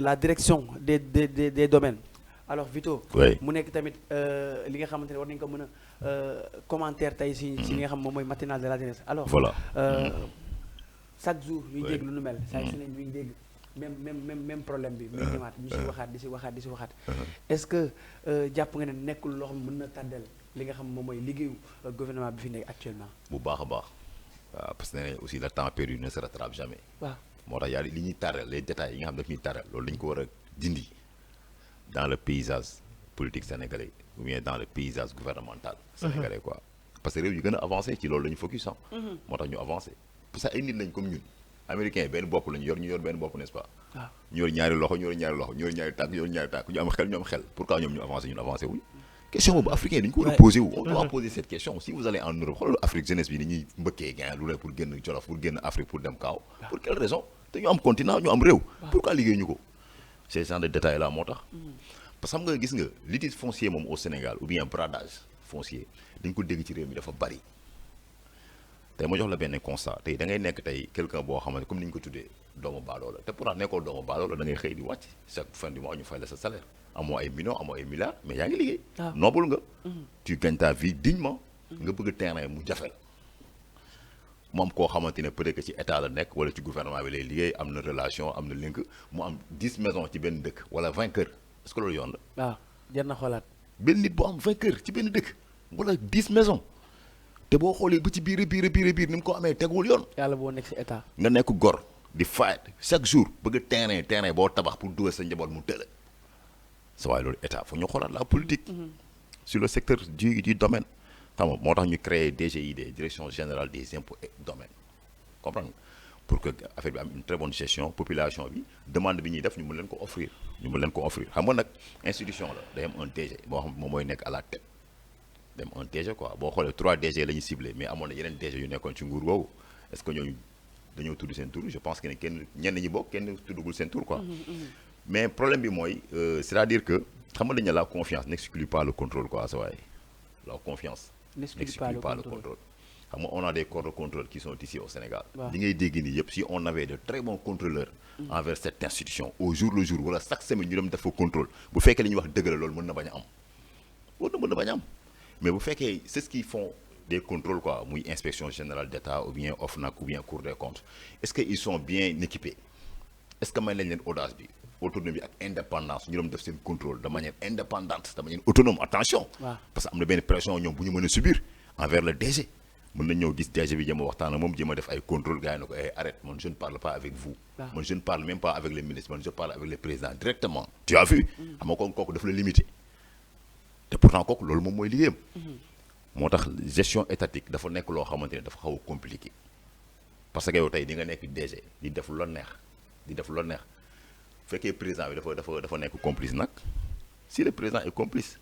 la direction des domaines. Alors Vito. oui mu nekk tamit li nga xamante ne war nañu ko mën a commentaire tey si li nga xam moom mooy matinale de la jeunesse. Alors voilà. chaque jour ñuy Oui. dégg lu nu mel. saa su ne ñuy dégg même problème bi. muy ñëwaat ñu si waxaat di si waxaat. est-ce que jàpp nga ne nekkul loo xam mën na tàddeel li nga xam moom mooy liggéeyu gouvernement bi fi nekk actuellement. bu baax a baax waaw parce que aussi le temps perdu ne se rattrape jamais. waaw moo tax li ñuy tàrral les détails yi nga xam daf ñuy tàrral loolu dañu ko war a dindi dans le paysage politique sénégalais ou bien dans le paysage gouvernemental sénégalais quoi. Parce que réew yu gën a avancé ci loolu la ñu focus ah. moo tax ñu avancé parce que ay nit lañ comme ñun américains yi benn bopp lañu yor ñu yor benn bopp n'est-ce pas. waaw ñu yor ñaari loxo ñu yor ñaari loxo ñu yor ñaari tànk ñu yor ñaari tànk ñu am xel ñu am xel pourquoi ñoom ñu avancé ñun avancé wuñ. question boobu africain dañu ko war a posé wu. on doit poser cette question si vous allez en Europe xoolal Afrique jeunesse bi ni ñuy mbëkkee gain lu la pour génn Jolof pour génn Afrique pour dem Kaaw. pour quelle raison te ñu am continent ñu am réew. pourquoi liggéey ñu ko. ces genre de détails là moo tax. parce que xam nga gis nga litige foncier moom au Sénégal ou bien bradage foncier dañ ko dégg ci réew mi dafa bari. tey ma jox la benn constat tey da ngay nekk tey quelqu'un boo xamante comme ni ñu ko tuddee doomu baadoo la te pourtant nekkoo doomu baadoo la da ngay xëy di wàcc chaque fin du mois ñu fay la sa salaire amoo ay millions amoo ay milliards mais yaa ngi liggéey. noobul nga. tu gagnes ta vie dignement. nga bëgg terrain mu jafe la. mu am koo xamante ne peut-être que ci état la nekk wala ci gouvernement bi lay liggéey am na relation am na link mu am 10 maisons ci benn dëkk wala 20 kër est-ce que loolu yoon la. waaw jar na xoolaat. benn nit boo am 20 kër ci benn dëkk wala 10 maisons. te boo xoolee ba ci biir ni mu ko amee teguwul yoon. yàlla boo nekk si état. nga nekk gor di fight chaque jour bëgg terrain boo tabax pour dugal sa njaboot mu tële. sa waaye loolu état foog ñu xoolaat la politique. sur le secteur du domaine. xam nga moo tax ñu créer DGID direction générale des impôts et domaines comprendre nga pour que affaire bi am une très bonne gestion population bi demande bi ñuy def ñu mën leen ko offrir xam nga nag institution la day am un DG boo xam moom mooy nekk à la tête. dem un DG quoi boo xoolee 3 DG la ñu ciblé mais amoon na yeneen DG yu nekkoon ci nguur woowu est-ce que ñooñu dañoo tudd seen tur je pense que ne ñenn ñi bokk kenn tuddugul seen tur quoi. mais problème bi mooy c'est-à-dire que xam nga dañu ne la confiance n'exclut pas le contrôle quoi sa waay la confiance. n'exclut pas le contrôle. xam nga on a des corps de contrôle qui sont ici au Sénégal. li ngay dégg nii yëpp si on avait de très bons contrôleurs. envers cette institution au jour le jour wala chaque semaine ñu dem def fa contrôle bu fekkee li ñuy wax dëgg la loolu mën na bañ a am mën na bañ a am. mais bu fekkee c'est ce qu'ils font des contrôles quoi muy inspection générale d'État ou bien OFNAC ou bien Cour des comptes est-ce que ils sont bien équipés est-ce que may nañ leen audace bi autonomie ak indépendance ñu doon def seen contrôle de manière indépendante de manière autonome attention. parce que am na benn pression ñoom bu ñu mën a subir envers le DG. mën nañ ñëw gis DG bi jëm a waxtaan ak moom jëm a def ay contrôle gars yi na ko arrête man je ne parle pas avec vous. man je ne parle même pas avec les ministres man je parle avec le président directement. tu as vu. xam nga kooku dafa la limité. te pourtant kooku loolu moom mooy liggéeyam. moo tax gestion étatique dafa nekk loo xamante ne dafa xaw a compliqué parce que yow tey di nga nekk DG di def lu neex fekkee président bi dafa nekk complice nag si le président est complice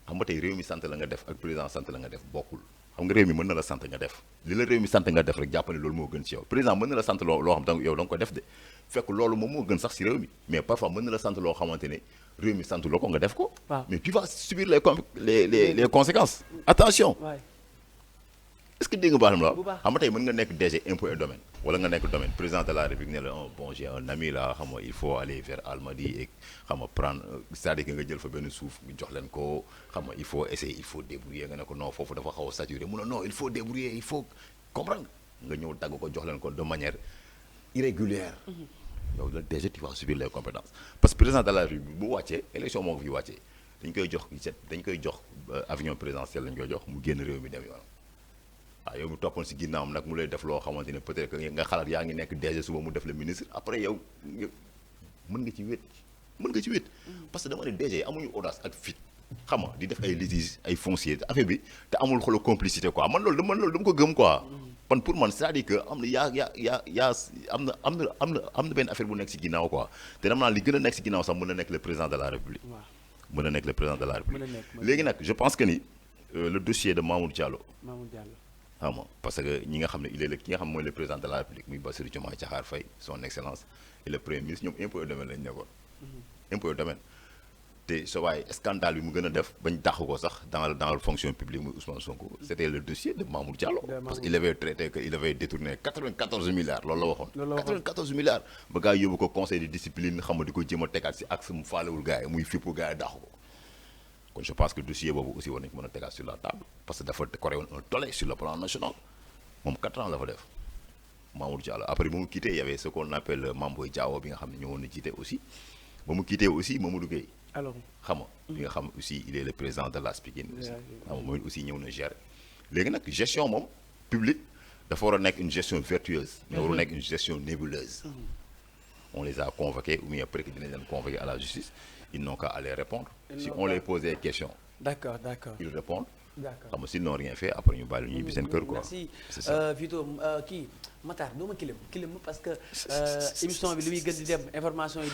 xam nga tey réew mi sant la nga def ak président sant la nga def bokkul xam nga réew mi mën na la sant nga def li la réew mi sant nga def rek jàpp ne loolu moo gën ci yow président mën na la sant loo xam da yow da nga ko def de fekk loolu moom moo gën sax si réew mi mais parfois mën na la sant loo xamante ne réew mi sant loo ko nga def ko. mais tu vas subir les conséquences. attention. est-ce que dégg nga baax na la xam nga tey mën nga nekk DG impôt et domaine wala nga nekk domaine président de la République ne la bon j'ai un ami là xam nga il faut aller vers Almadies et xam nga prendre c'est-à-dire que nga jël fa benn suuf nga jox leen ko xam nga il faut essayer il faut débrouiller nga ne ko non foofu dafa xaw a saturé mu ne non il faut débrouiller il faut comprendre nga ñëw dagg ko jox leen ko de manière irrégulière. yow la DG tu vas subir les compétences parce que président de la République bu wàccee élection moo ko fi wàccee dañ koy jox avion présidentiel lañ koy jox mu génn réew mi dem yoon. waaw yow mi toppoon si ginnaawam nag mu lay def loo xamante ne peut-être que nga xalaat yaa ngi nekk DG suba mu def le ministre après yow mën nga ci wét parce que dama ne DG amuñu audace ak fit xam nga di def ay litiges ay fonciers affaire bi te amul xolo complicité quoi man loolu dama ko gëm quoi. man pour man c'est-à-dire que am na am na benn affaire bu nekk si ginnaaw quoi te dama naan li gën a nekk si ginnaaw sax mën na nekk le président de la République. mën na nekk le président de la République. léegi nag je pense que ni le dossier de Mamour Diallo. xam nga parce que ñi nga xam ne ki nga xam mooy le président de la République muy Bassirou Diomaye Diakhar Faye son excellence et le premier ministre ñoom impôt et domaine lañu nekkoon. impôt et domaine te sa waay scandale bi mu gën a def bañ dàq ko sax dans la fonction publique muy Ousmane Sonko c'était le dossier de Mamour Diallo parce qu'il avait traité que il avait détourné 94 milliards loolu la waxoon 94 milliards ba gars yi yóbbu ko conseil de discipline xam nga di ko jéem a tegaat si axe mu faalewul gars yi muy fippu gars yi dàq ko kon je pense que dossier boobu aussi war nañu ko mën a tegaat sur la table parce que dafa coré woon un tollé sur le plan national moom 4 ans la fa def Mamour Diallo après ba mu quitté il y avait ce qu'on appelle Mame Boye Diao bi nga xam ne ñëwoon na jiite aussi ba mu quitté aussi Mamadou Gueye alors xam nga bi nga xam aussi il est le président de l'AS Pikine aussi xam nga mooy aussi ñëw na gérer léegi nag gestion moom publique dafa war a nekk une gestion vertueuse mais waru nekk une gestion nébuleuse on les a convoqués ou bien après que dinañ leen convoquer à la justice ils n'ont qu'à aller répondre si on les pose des questions d'accord ils répondent d'accord xam nga s'ils n'ont rien fait après ñu bàyyi ñu ñibbi seen kër quoi merci c'est ça Vito kii Matar doo ma kilim parce que émission bi li muy gën di dem information yi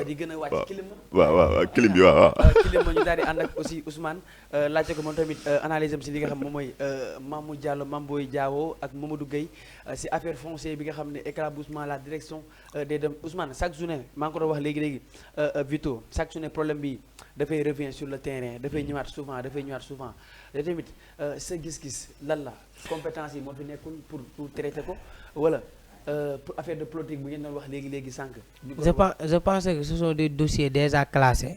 di gën a wàcc kilim waaw kilim bi waaw kilim ma ñu daal di ànd ak aussi Ousmane laajte ko moom tamit analyse am si li nga xam moom mooy Mamour Diallo Mame Boye Diao ak Mamadou Gueye si affaire foncière bi nga xam ne éclaboussement la direction des dem Ousmane chaque journée maa ngi ko doon wax léegi Vito chaque journée problème bi dafay revient sur le terrain dafay ñëwaat souvent te tamit sa gis-gis lan la compétence yi moo fi nekkul pour traiter ko wala pour affaire de politique bu ngeen doon wax léegi sànq. je pense que ce sont des dossiers déjà classés.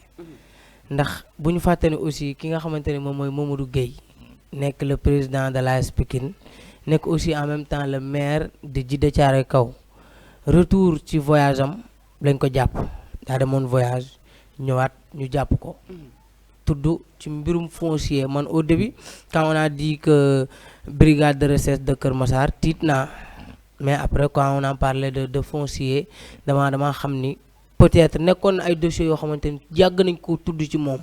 ndax bu ñu fàtte ne aussi ki nga xamante ne moom mooy Mamadou Gueye nekk le président de l'AS Pikine nekk aussi en même temps le maire de Djiddah Thiaroye Kaw retour ci voyage am lañ ko jàpp daa demoon voyage ñëwaat ñu jàpp ko. tudd ci mbirum foncier man au début quand on a dit que brigade de recherche de Kër Massar tiit naa mais après quand on a parlé de foncier dama xam ni peut-être nekkoon na ay dossiers yoo xamante ni yàgg nañ ko tudd ci moom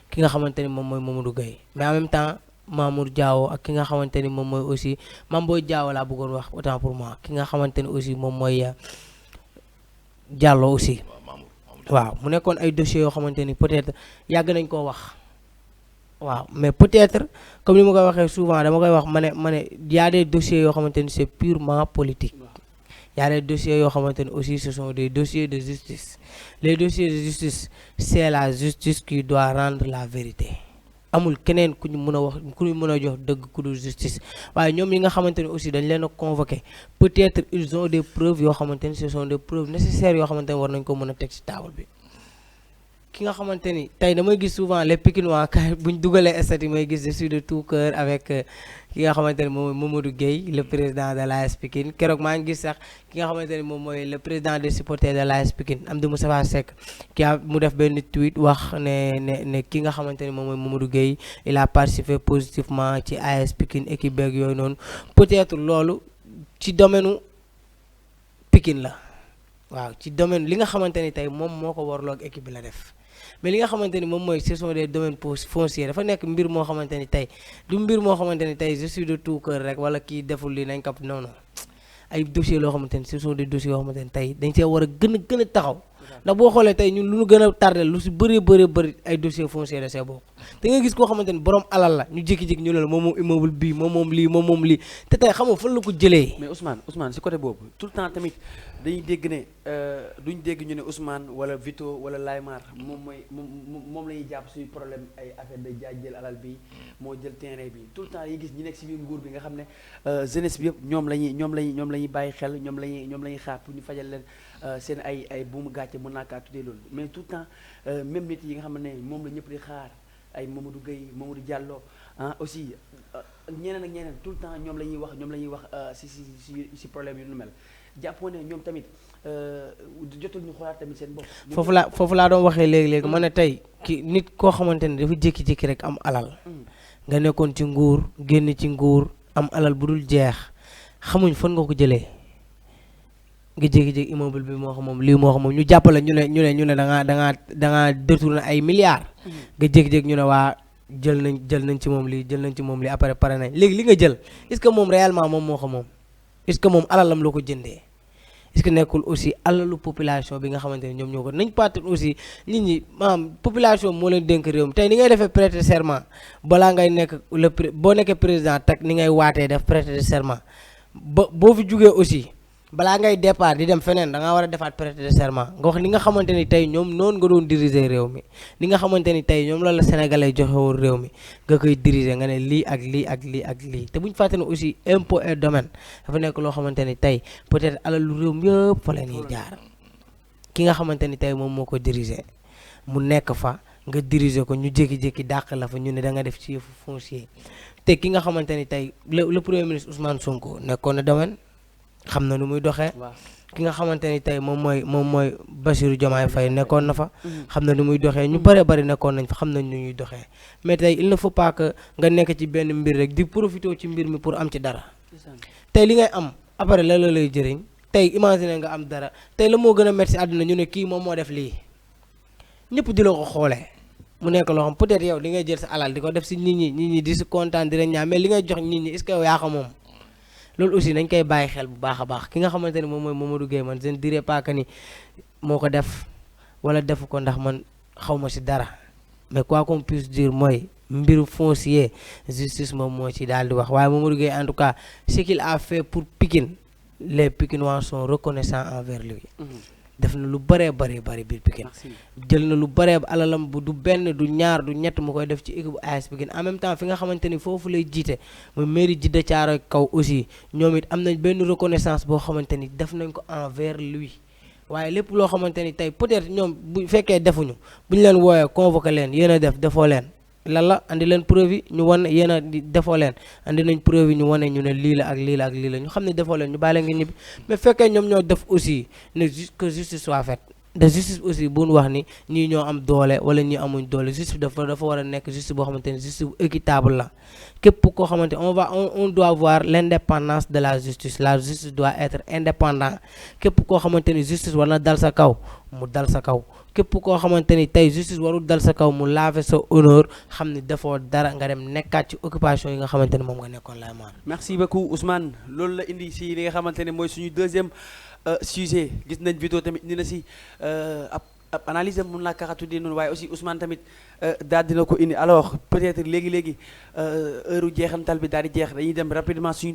ki nga xamante ni moom mooy Mamadou Gueye mais en même temps Mamour Diao ak ki nga xamante ni moom mooy aussi Mame Boye Diao laa bëggoon wax autant pour moi ki nga xamante ni aussi moom mooy Diallo aussi waaw mu nekkoon ay dossiers yoo xamante ni peut-être yàgg nañ koo wax waaw mais peut-être comme ni ma koy waxee souvent dama koy wax ma ne y a des dossiers yoo xamante ni c'est purement politique y a des dossiers yoo xamante ni aussi ce sont des dossiers de justice les dossiers de justice c'est la justice qui doit rendre la vérité amul keneen ku ñu mën a wax ku ñu mën a jox dëgg ku dul justice waaye ñoom yi nga xamante ni aussi dañ leen a convoqué peut-être ils ont des preuves yoo xamante ni ce sont des preuves nécessaires yoo xamante ni war nañ ko mën a teg ci table bi ki nga xamante ni tey damay gis souvent les Pikinois kay bu ñu dugalee statut may gis je suis de tout cœur avec ki nga xamante ni moom mooy Mamadou Gueye le président de l'AS Pikine keroog maa ngi gis sax ki nga xamante ni moom mooy le président des supporters de l'AS Pikine Amdi Moustapha Seck mu def benn tweet wax ne ki nga xamante ni moom mooy Mamadou Gueye il a participé positivement ci AS Pikine équipe beeg yooyu noonu peut-être loolu ci domaine Pikine la waaw ci domaine li nga xamante ni tey moom moo ko warloo ak équipe bi la def mais li nga xamante ni moom mooy ce sont des domaines fonciers dafa nekk mbir moo xamante ni tey du mbir moo xamante ni tey je suis de tout cœur rek wala kii deful li nañ kap non ay dossiers loo xamante ni ce sont des dossiers yoo xamante ni tey dañ see war a gën a taxaw ndax boo xoolee tey ñun lu ñu gën a tardé lu si bëri ay dossiers fonciers da see bokk te nga gis koo xamante ni borom alal la ñu jékki-jékki ñu ne la moom immeuble bii moom lii te tey xam nga fan la ko jëlee. mais Ousmane si côté boobu tout le temps tamit dañuy dégg ne duñ dégg ñu ne Ousmane wala Vito wala Laymar moom la ñuy jàpp suñu problème ay affaire de jaay jël alal bi moo jël terrain bi tout le temps yi gis ñi nekk si biir nguur bi nga xam ne jeunesse bi yëpp ñoom la ñuy bàyyi xel ñoom la ñuy xaar pour ñu fajal leen seen ay buumu gàcce mën naa kaa tuddee loolu mais tout le temps même nit yi nga xam ne moom la ñëpp di xaar ay Mamadou Gueye Mamadou Diallo aussi ñeneen ak ñeneen tout le temps ñoom la ñuy wax si problème yu nu mel jàppoo ne ñoom tamit jotul ñu xoolaat tamit seen bopp. foofu laa doon waxee léegi ma ne tey ki nit koo xamante ne dafa jékki-jékki rek am alal. nga nekkoon ci nguur génn ci nguur am alal bu dul jeex xamuñ fan nga ko jëlee nga jékki-jékki immeuble bi moo xam moom lii moo xam moom ñu jàppale ñu ne da ngaa détourné ay milliards. nga jékki-jékki ñu ne waa jël nañ ci moom lii après pare nañ léegi li nga jël est-ce que moom réellement moom moo xam moom est-ce que moom alalam la ko jëndee. est-ce que nekkul aussi alalu population bi nga xamante ne ñoom ñoo ko nañ partir aussi nit ñi maanaam population moo leen dénk réew mi tey ni ngay defee prêter serment balaa ngay nekk boo nekkee président teg ni ngay waatee def prêter serment ba boo fi jugee aussi balaa ngay départ di dem feneen da ngaa war a defaat prêter de serment nga wax li nga xamante ni tey ñoom noonu nga doon diriger réew mi li nga xamante ni tey ñoom la sénégalais joxe woon réew mi nga koy diriger nga ne lii ak lii ak lii ak lii te bu ñu fàtte ne aussi impôt et domaine dafa nekk loo xamante ni tey peut-être alalu réew mi yëpp fa la ñuy jaar ki nga xamante ni tey moom moo ko diriger mu nekk fa nga diriger ko ñu jékki-jékki dàq la fa ñu ne da nga def ci yëfu foncier te ki nga xamante ni tey le premier ministre Ousmane Sonko nekkoon na domaine xam na nu muy doxee ki nga xamante ni tey moom mooy Bassirou Diomaye Faye nekkoon na fa xam na nu muy doxee ñu bari nekkoon nañ fa xam nañ nu ñuy doxee mais tey il ne faut pas que nga nekk ci benn mbir rek di profité ci mbir mi pour am ci dara tey li ngay am après la lay jëriñ tey imaginer nga am dara tey la moo gën a métti si àdduna ñu ne kii moom moo def lii ñëpp di la ko xoolee mu nekk loo xam peut-être yow di ngay jël sa alal di ko def si nit ñi di si kontaan di leen ñaan mais li ngay jox nit ñi est-ce que yow yaa ko moom loolu aussi nañ koy bàyyi xel bu baax a baax ki nga xamante ni moom mooy Mamadou Gueye man je ne dirais pas que ni moo ko def wala defu ko ndax man xaw ma si dara mais quoi qu'on puisse dire mooy mbiru foncier justice moom moo ci daal di wax waaye Mamadou Gueye en tout cas ce qu'il a fait pour Pikine les Pikinois sont reconnaissants envers lui def na lu bëree bëri biir Pikine jël na lu bëree alalam bu du benn du ñaar du ñett mu koy def ci équipe bu AS Pikine en même temps fi nga xamante ni foofu lay jiite muy mairie Djiddah Thiaroye Kaw aussi ñoom it am nañ benn reconnaissance boo xamante ni def nañ ko envers lui waaye lépp loo xamante ni tey peut-être ñoom bu fekkee defuñu bu ñu leen wooyee convoqué leen yéen a def defoo leen lan la andi leen preuve yi ñu wane yéen a defoo leen andi nañ preuve yi ñu wane ñu ne lii la ak lii la ak lii la ñu xam ne defoo leen ñu bàyyi leen nga ñibbi mais fekkee ñoom ñoo def aussi ne que justice soit faite de justice aussi bu ñu wax ni ñii ñoo am doole wala ñii amuñ doole justice dafa war a nekk justice boo xamante ni justice bu équitable la képp koo xamante on doit voir l'indépendance de la justice doit être indépendant képp koo xamante ni justice war na dal sa kaw mu dal sa kaw képp koo xamante ni tey justice warul dal sa kaw mu laver sa honneur xam ni defoo dara nga dem nekkaat ci occupation yi nga xamante ni moom nga nekkoon lay maan. merci beaucoup Ousmane loolu la indi si li nga xamante ne mooy suñu deuxième sujet gis nañ vidéo tamit indi na si ab analyse mun naa kaxa tuddee noonu waaye aussi Ousmane tamit daal dina ko indi alors peut-être léegi heure jeexantal bi daal di jeex dañuy dem rapidement suñu